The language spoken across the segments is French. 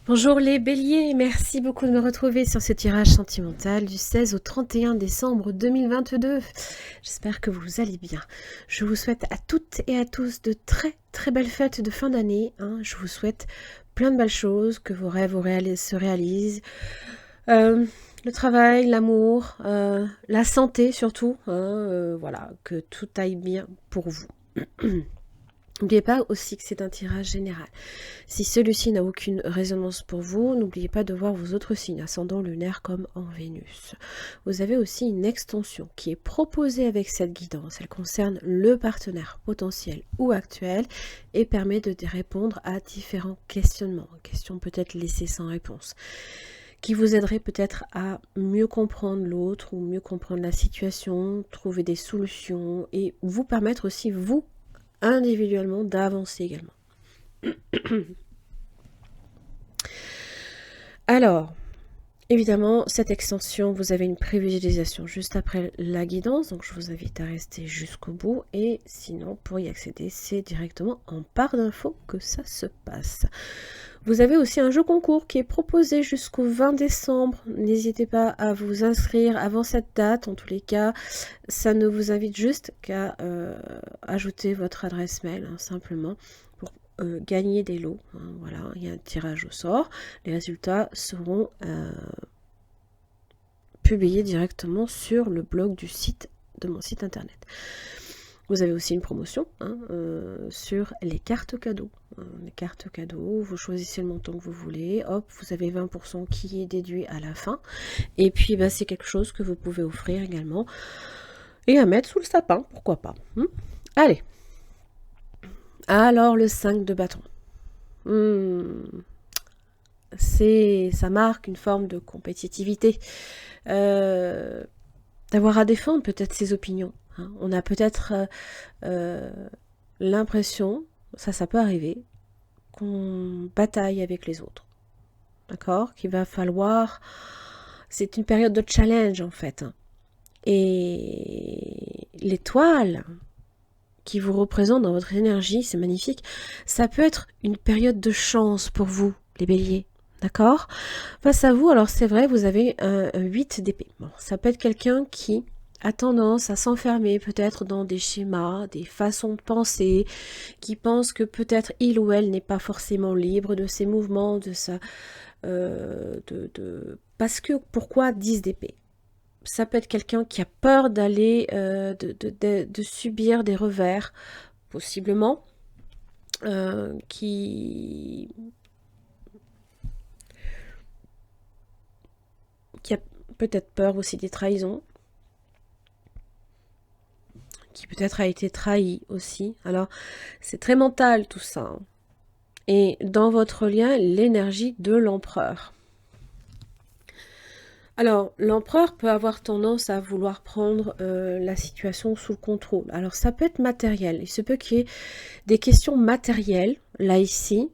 Bonjour les béliers, merci beaucoup de me retrouver sur ce tirage sentimental du 16 au 31 décembre 2022. J'espère que vous allez bien. Je vous souhaite à toutes et à tous de très belles fêtes de fin d'année. Je vous souhaite plein de belles choses, que vos rêves se réalisent. Le travail, l'amour, la santé surtout. Voilà, que tout aille bien pour vous. N'oubliez pas aussi que c'est un tirage général. Si celui-ci n'a aucune résonance pour vous, n'oubliez pas de voir vos autres signes, ascendant lunaire comme en Vénus. Vous avez aussi une extension qui est proposée avec cette guidance. Elle concerne le partenaire potentiel ou actuel et permet de répondre à différents questionnements, questions peut-être laissées sans réponse, qui vous aiderait peut-être à mieux comprendre l'autre ou mieux comprendre la situation, trouver des solutions et vous permettre aussi, vous, individuellement, d'avancer également. Alors, évidemment, cette extension, vous avez une prévisualisation juste après la guidance, donc je vous invite à rester jusqu'au bout, et sinon, pour y accéder, c'est directement en barre d'infos que ça se passe. Vous avez aussi un jeu concours qui est proposé jusqu'au 20 décembre. N'hésitez pas à vous inscrire avant cette date. En tous les cas, ça ne vous invite juste qu'à ajouter votre adresse mail, simplement, pour gagner des lots. Voilà, il y a un tirage au sort. Les résultats seront publiés directement sur le blog de mon site internet. Vous avez aussi une promotion sur les cartes cadeaux. Les cartes cadeaux, vous choisissez le montant que vous voulez, hop, vous avez 20% qui est déduit à la fin. Et puis, c'est quelque chose que vous pouvez offrir également et à mettre sous le sapin, pourquoi pas. Allez. Alors, le 5 de bâton. Ça marque une forme de compétitivité. D'avoir à défendre peut-être ses opinions. On a peut-être l'impression, ça peut arriver, qu'on bataille avec les autres. D'accord ? Qu'il va falloir... C'est une période de challenge en fait. Et l'étoile qui vous représente dans votre énergie, c'est magnifique. Ça peut être une période de chance pour vous, les béliers. D'accord ? Face à vous, alors c'est vrai, vous avez un 8 d'épée. Bon, ça peut être quelqu'un qui a tendance à s'enfermer peut-être dans des schémas, des façons de penser, qui pense que peut-être il ou elle n'est pas forcément libre de ses mouvements, de sa... Parce que, pourquoi 10 d'épée ? Ça peut être quelqu'un qui a peur d'aller, de subir des revers, possiblement, qui a peut-être peur aussi des trahisons, qui peut-être a été trahi aussi. Alors, c'est très mental tout ça. Et dans votre lien, l'énergie de l'empereur. Alors, l'empereur peut avoir tendance à vouloir prendre la situation sous le contrôle. Alors, ça peut être matériel. Il se peut qu'il y ait des questions matérielles, là, ici,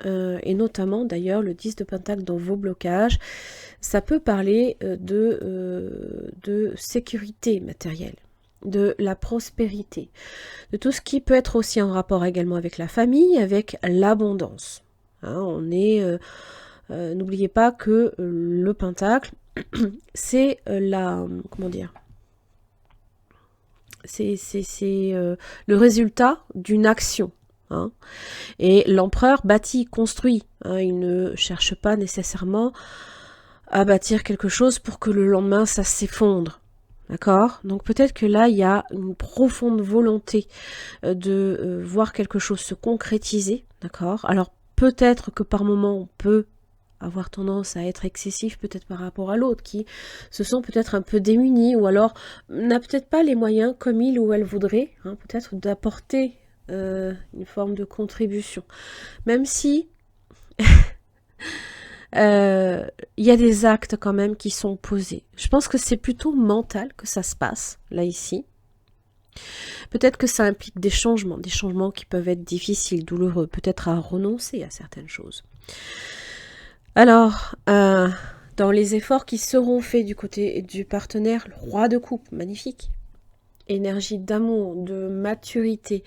et notamment, d'ailleurs, le 10 de Pentacle dans vos blocages. Ça peut parler de sécurité matérielle, de la prospérité, de tout ce qui peut être aussi en rapport également avec la famille, avec l'abondance. On est... n'oubliez pas que le Pentacle, c'est comment dire, c'est le résultat d'une action. Et l'empereur bâtit, construit. Il ne cherche pas nécessairement à bâtir quelque chose pour que le lendemain ça s'effondre. D'accord ? Donc peut-être que là, il y a une profonde volonté de voir quelque chose se concrétiser. D'accord ? Alors peut-être que par moment, on peut avoir tendance à être excessif peut-être par rapport à l'autre, qui se sent peut-être un peu démuni, ou alors n'a peut-être pas les moyens comme il ou elle voudrait, peut-être d'apporter une forme de contribution. Même si il y a des actes quand même qui sont posés. Je pense que c'est plutôt mental que ça se passe, là, ici. Peut-être que ça implique des changements qui peuvent être difficiles, douloureux, peut-être à renoncer à certaines choses. Alors, dans les efforts qui seront faits du côté du partenaire, le roi de coupe, magnifique. énergie d'amour, de maturité.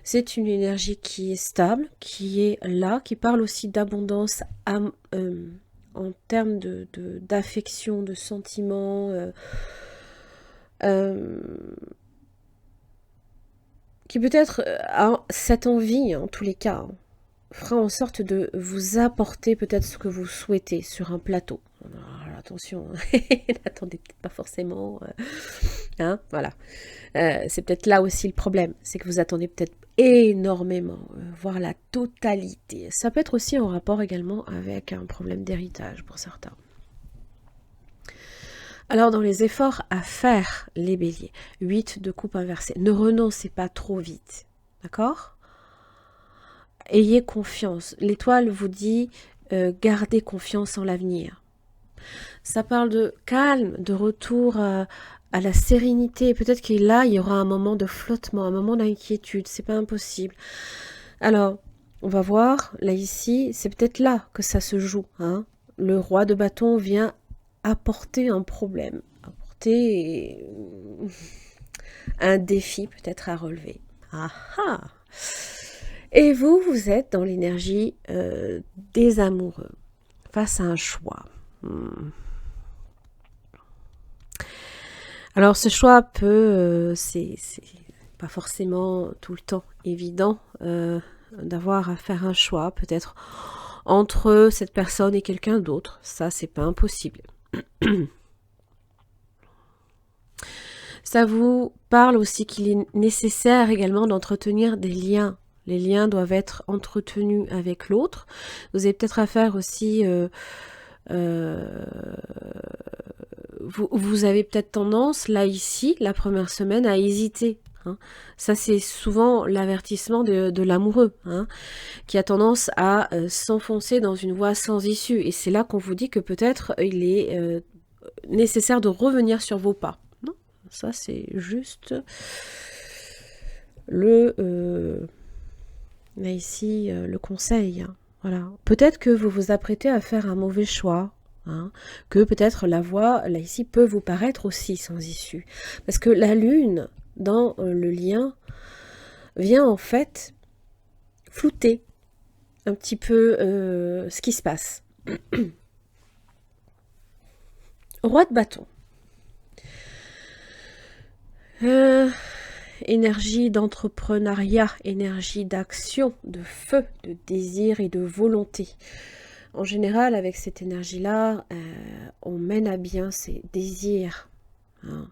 C'est une énergie qui est stable, qui est là, qui parle aussi d'abondance en termes d'affection, de sentiments, qui peut-être a cette envie, en tous les cas, fera en sorte de vous apporter peut-être ce que vous souhaitez sur un plateau. Alors, attention, n'attendez peut-être pas forcément, hein, voilà. C'est peut-être là aussi le problème, c'est que vous attendez peut-être énormément, voire la totalité. Ça peut être aussi en rapport également avec un problème d'héritage pour certains. Alors dans les efforts à faire, les béliers, 8 de coupe inversée, ne renoncez pas trop vite, d'accord? Ayez confiance. L'étoile vous dit gardez confiance en l'avenir. Ça parle de calme, de retour à la sérénité. Peut-être que là, il y aura un moment de flottement, un moment d'inquiétude. C'est pas impossible. Alors, on va voir, là ici, c'est peut-être là que ça se joue. Hein. Le roi de bâton vient apporter un problème, apporter un défi peut-être à relever. Ah ah! Et vous, vous êtes dans l'énergie des amoureux, face à un choix. Alors ce choix peut, c'est pas forcément tout le temps évident d'avoir à faire un choix, peut-être entre cette personne et quelqu'un d'autre. Ça, c'est pas impossible. Ça vous parle aussi qu'il est nécessaire également d'entretenir des liens. Les liens doivent être entretenus avec l'autre. Vous avez peut-être affaire aussi... vous avez peut-être tendance, là, ici, la première semaine, à hésiter. Hein. Ça, c'est souvent l'avertissement de l'amoureux, hein, qui a tendance à s'enfoncer dans une voie sans issue. Et c'est là qu'on vous dit que peut-être il est nécessaire de revenir sur vos pas. Non, ça, c'est juste le... là, ici, le conseil. Hein. Voilà. Peut-être que vous vous apprêtez à faire un mauvais choix. Hein, que peut-être la voie, là ici, peut vous paraître aussi sans issue. Parce que la lune, dans le lien, vient en fait flouter un petit peu ce qui se passe. Roi de bâton. Énergie d'entrepreneuriat, énergie d'action, de feu, de désir et de volonté. En général, avec cette énergie-là, on mène à bien ses désirs. Hein.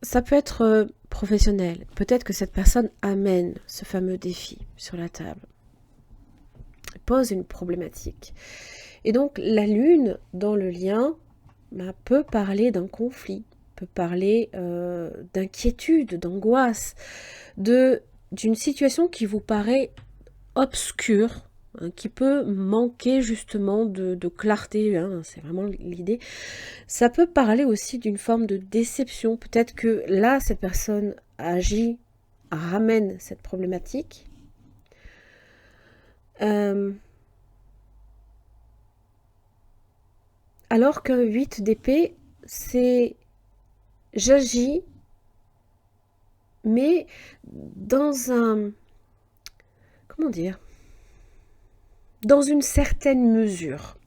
Ça peut être professionnel. Peut-être que cette personne amène ce fameux défi sur la table. Elle pose une problématique. Et donc, la lune, dans le lien, peut parler d'un conflit, peut parler d'inquiétude, d'angoisse, d'une situation qui vous paraît obscure, qui peut manquer justement de clarté, hein, c'est vraiment l'idée. Ça peut parler aussi d'une forme de déception. Peut-être que là, cette personne agit, ramène cette problématique. Alors qu'un 8 d'épée, c'est j'agis, mais dans un... comment dire ? Dans une certaine mesure.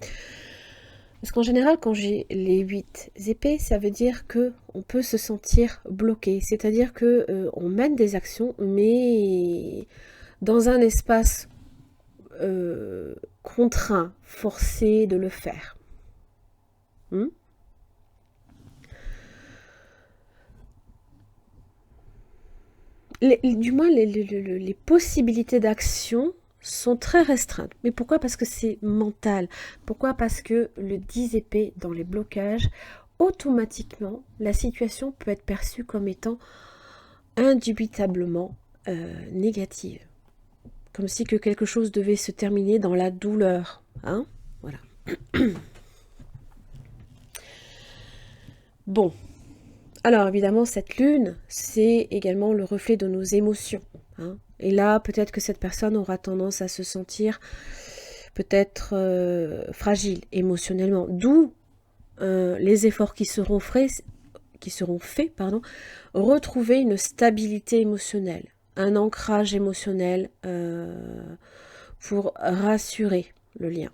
Parce qu'en général, quand j'ai les 8 épées, ça veut dire qu'on peut se sentir bloqué. C'est-à-dire qu'on mène des actions, mais dans un espace contraint, forcé de le faire. Du moins, les possibilités d'action sont très restreintes. Mais pourquoi? Parce que c'est mental. Pourquoi? Parce que le 10 épées dans les blocages, automatiquement, la situation peut être perçue comme étant indubitablement négative. Comme si que quelque chose devait se terminer dans la douleur. Hein? Voilà. Bon. Alors évidemment, cette lune, c'est également le reflet de nos émotions. Hein. Et là, peut-être que cette personne aura tendance à se sentir peut-être fragile émotionnellement. D'où les efforts qui seront faits qui seront faits, pardon, retrouver une stabilité émotionnelle, un ancrage émotionnel pour rassurer le lien.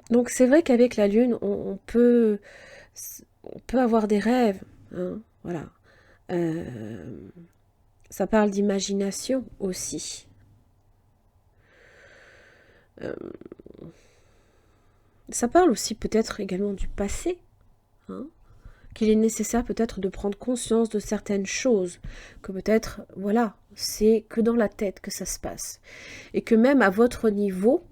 Donc c'est vrai qu'avec la lune, on peut avoir des rêves, hein, voilà. Ça parle d'imagination aussi. Ça parle aussi peut-être également du passé, hein, qu'il est nécessaire peut-être de prendre conscience de certaines choses, que peut-être, voilà, c'est que dans la tête que ça se passe. Et que même à votre niveau,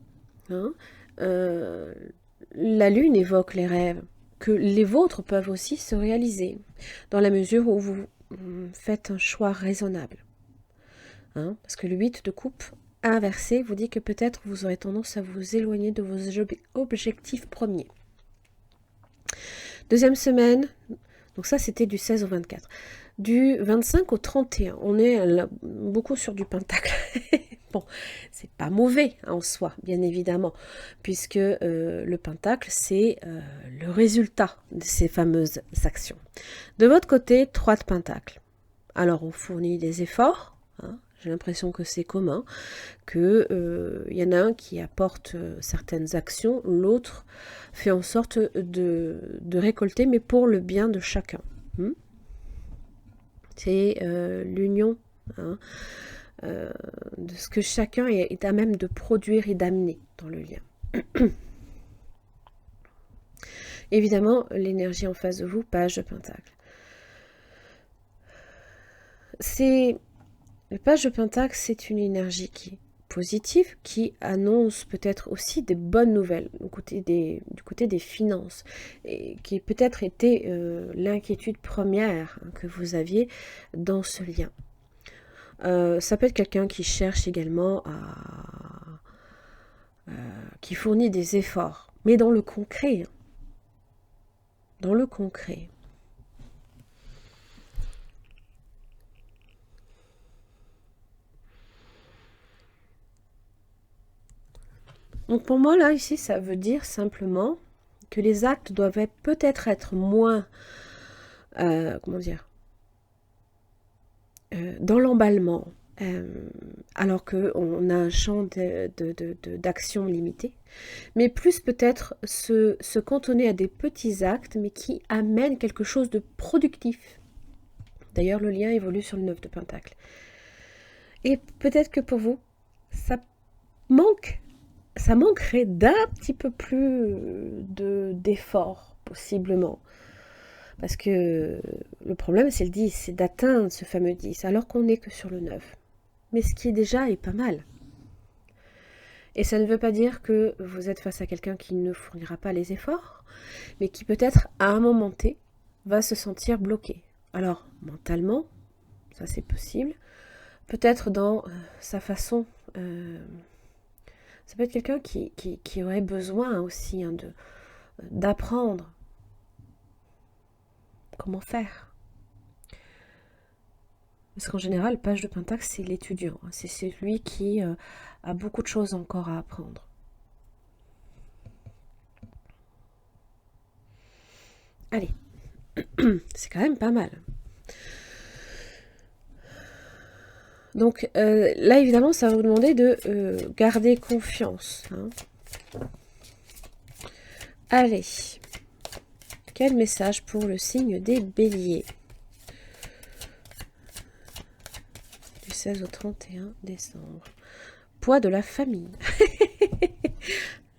hein, la lune évoque les rêves, que les vôtres peuvent aussi se réaliser, dans la mesure où vous faites un choix raisonnable. Hein, parce que le 8 de coupe inversé vous dit que peut-être vous aurez tendance à vous éloigner de vos objectifs premiers. Deuxième semaine, donc ça c'était du 16 au 24. Du 25 au 31, on est là, beaucoup sur du pentacle. Bon, c'est pas mauvais en soi, bien évidemment, puisque le pentacle, c'est le résultat de ces fameuses actions. De votre côté, 3 de pentacle. Alors, on fournit des efforts, hein, j'ai l'impression que c'est commun, qu'il y en a un qui apporte certaines actions, l'autre fait en sorte de récolter, mais pour le bien de chacun. C'est l'union, hein, de ce que chacun est à même de produire et d'amener dans le lien. Évidemment, l'énergie en face de vous, page de pentacle. Le page de pentacle, c'est une énergie qui est positive, qui annonce peut-être aussi des bonnes nouvelles du côté des finances, et qui peut-être été l'inquiétude première, hein, que vous aviez dans ce lien. Ça peut être quelqu'un qui cherche également qui fournit des efforts, mais dans le concret. Hein. Dans le concret. Donc pour moi, là, ici, ça veut dire simplement que les actes doivent peut-être être moins, comment dire, dans l'emballement, alors qu'on a un champ d'action limité, mais plus peut-être se cantonner à des petits actes, mais qui amènent quelque chose de productif. D'ailleurs, le lien évolue sur le 9 de Pentacle. Et peut-être que pour vous, ça manquerait d'un petit peu plus d'effort, possiblement. Parce que le problème, c'est le 10, c'est d'atteindre ce fameux 10, alors qu'on n'est que sur le 9. Mais ce qui est déjà est pas mal. Et ça ne veut pas dire que vous êtes face à quelqu'un qui ne fournira pas les efforts, mais qui peut-être, à un moment T, va se sentir bloqué. Alors, mentalement, ça c'est possible. Peut-être dans sa façon... ça peut être quelqu'un qui aurait besoin aussi, hein, d'apprendre comment faire. Parce qu'en général, page de Pentacle, c'est l'étudiant. Hein, c'est celui qui a beaucoup de choses encore à apprendre. Allez, c'est quand même pas mal. Donc là, évidemment, ça va vous demander de garder confiance. Hein. Allez, quel message pour le signe des béliers? Du 16 au 31 décembre. Poids de la famille.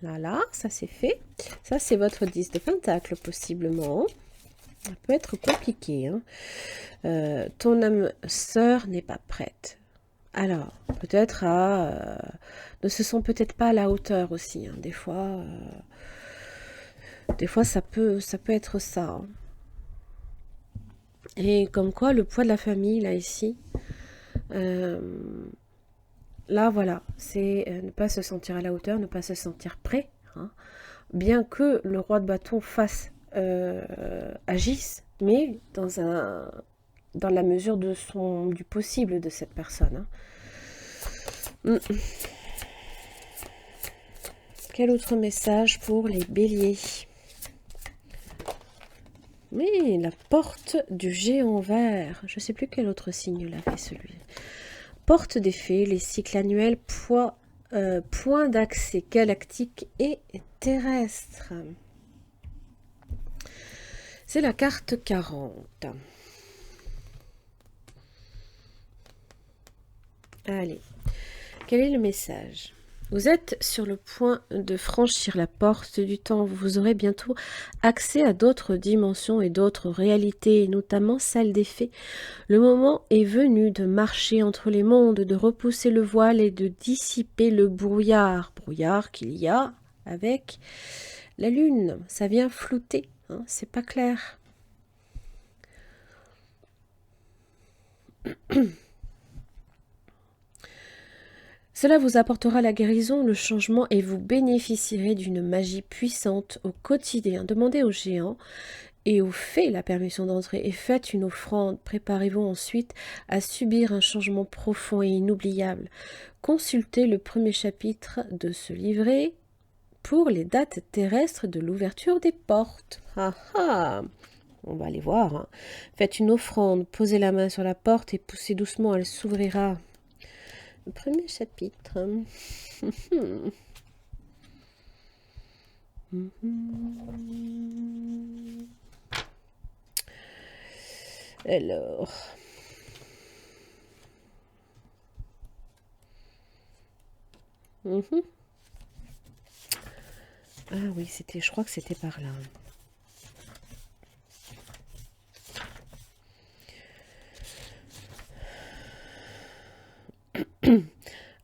Là, ça c'est fait. Ça, c'est votre 10 de Pentacle, possiblement. Ça peut être compliqué. Hein. Ton âme sœur n'est pas prête. Alors, peut-être ne se sent peut-être pas à la hauteur aussi. Hein. Des fois, ça peut être ça. Hein. Et comme quoi, le poids de la famille, là, ici, là, voilà, c'est ne pas se sentir à la hauteur, ne pas se sentir prêt. Hein. Bien que le roi de bâton agisse, mais dans la mesure du possible de cette personne. Hein. Quel autre message pour les béliers? Oui, la porte du géant vert. Je ne sais plus quel autre signe l'avait celui. Porte des fées, les cycles annuels, point d'accès galactique et terrestre. C'est la carte 40. Allez, quel est le message? Vous êtes sur le point de franchir la porte du temps. Vous aurez bientôt accès à d'autres dimensions et d'autres réalités, notamment celle des fées. Le moment est venu de marcher entre les mondes, de repousser le voile et de dissiper le brouillard. Brouillard qu'il y a avec la lune. Ça vient flouter, hein, c'est pas clair. Cela vous apportera la guérison, le changement et vous bénéficierez d'une magie puissante au quotidien. Demandez aux géants et aux fées la permission d'entrer et faites une offrande. Préparez-vous ensuite à subir un changement profond et inoubliable. Consultez le premier chapitre de ce livret pour les dates terrestres de l'ouverture des portes. Ah ah! On va aller voir. Hein. Faites une offrande, posez la main sur la porte et poussez doucement, elle s'ouvrira. Le premier chapitre. Alors. Ah oui, c'était, je crois que c'était par là.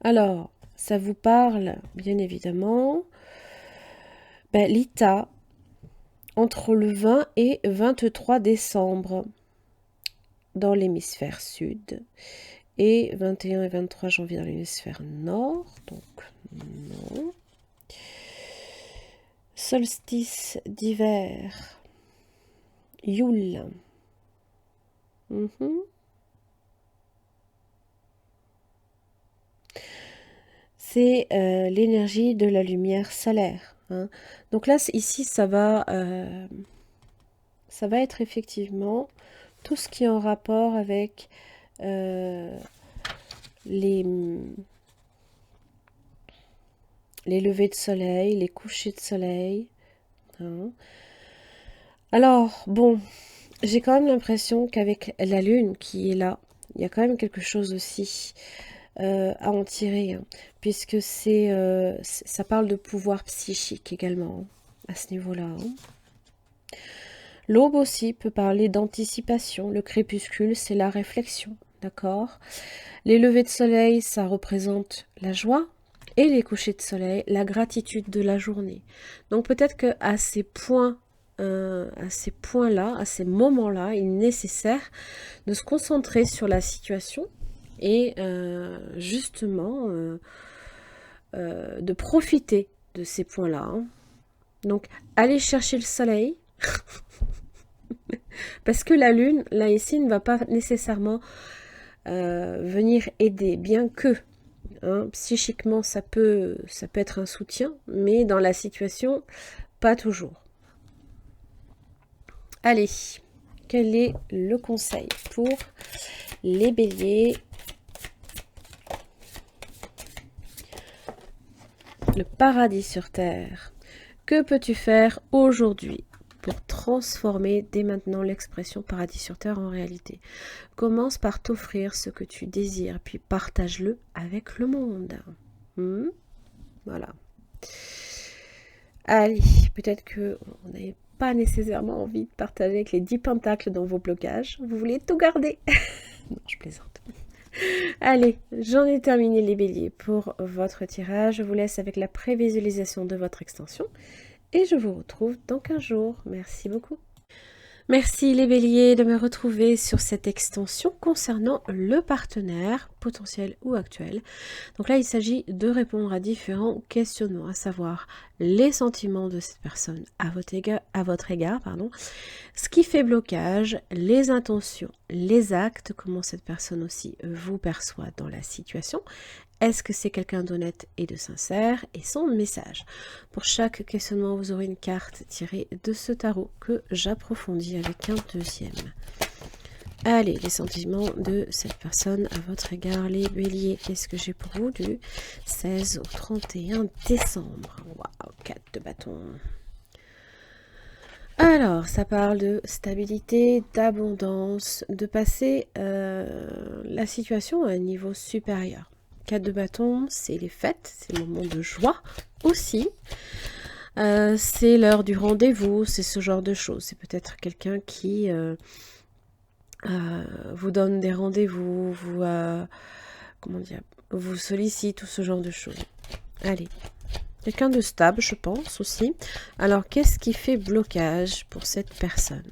Alors, ça vous parle, bien évidemment, l'ITA, entre le 20 et 23 décembre, dans l'hémisphère sud, et 21 et 23 janvier dans l'hémisphère nord, donc non. Solstice d'hiver, Yule. C'est l'énergie de la lumière solaire. Hein. Donc là, ici, ça va être effectivement tout ce qui est en rapport avec les levées de soleil, les couchers de soleil. Hein. Alors, bon, j'ai quand même l'impression qu'avec la lune qui est là, il y a quand même quelque chose aussi à en tirer, hein, puisque ça parle de pouvoir psychique également, à ce niveau-là. Hein. L'aube aussi peut parler d'anticipation. Le crépuscule, c'est la réflexion, d'accord? Les levées de soleil, ça représente la joie, et les couchers de soleil, la gratitude de la journée. Donc peut-être qu'à ces points, à ces moments-là, il est nécessaire de se concentrer sur la situation et justement de profiter de ces points-là. Hein. Donc, allez chercher le soleil, parce que la lune, là ici, ne va pas nécessairement venir aider, bien que hein, psychiquement, ça peut être un soutien, mais dans la situation, pas toujours. Allez, quel est le conseil pour les béliers? Le paradis sur terre. Que peux-tu faire aujourd'hui pour transformer dès maintenant l'expression paradis sur terre en réalité? Commence par t'offrir ce que tu désires, puis partage-le avec le monde. Voilà. Allez, peut-être que vous n'avez pas nécessairement envie de partager avec les 10 pentacles dans vos blocages. Vous voulez tout garder. Non, je plaisante. Allez, j'en ai terminé les béliers pour votre tirage. Je vous laisse avec la prévisualisation de votre extension et je vous retrouve dans 15 jours. Merci beaucoup. Merci les béliers de me retrouver sur cette extension concernant le partenaire potentiels ou actuels. Donc là, il s'agit de répondre à différents questionnements, à savoir les sentiments de cette personne à votre égard, ce qui fait blocage, les intentions, les actes, comment cette personne aussi vous perçoit dans la situation. Est-ce que c'est quelqu'un d'honnête et de sincère? Et son message. Pour chaque questionnement, vous aurez une carte tirée de ce tarot que j'approfondis avec un deuxième. Allez, les sentiments de cette personne à votre égard, les béliers. Qu'est-ce que j'ai pour vous du 16 au 31 décembre? Waouh, 4 de bâton. Alors, ça parle de stabilité, d'abondance, de passer la situation à un niveau supérieur. 4 de bâton, c'est les fêtes, c'est le moment de joie aussi. C'est l'heure du rendez-vous, c'est ce genre de choses. C'est peut-être quelqu'un qui vous donne des rendez-vous, vous sollicite, tout ce genre de choses. Allez, quelqu'un de stable, je pense aussi. Alors, qu'est-ce qui fait blocage pour cette personne?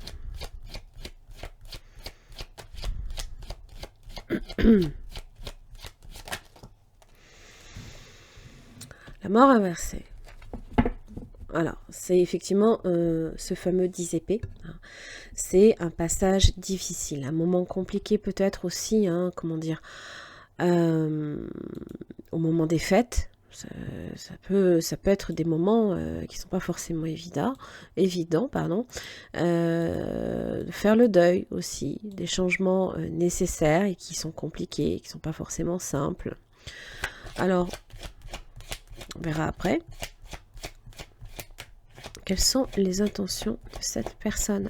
La mort inversée. Alors, c'est effectivement ce fameux 10 épées. C'est un passage difficile, un moment compliqué peut-être aussi, au moment des fêtes. Ça peut être des moments qui ne sont pas forcément évidents, de faire le deuil aussi, des changements nécessaires et qui sont compliqués, qui ne sont pas forcément simples. Alors, on verra après. Quelles sont les intentions de cette personne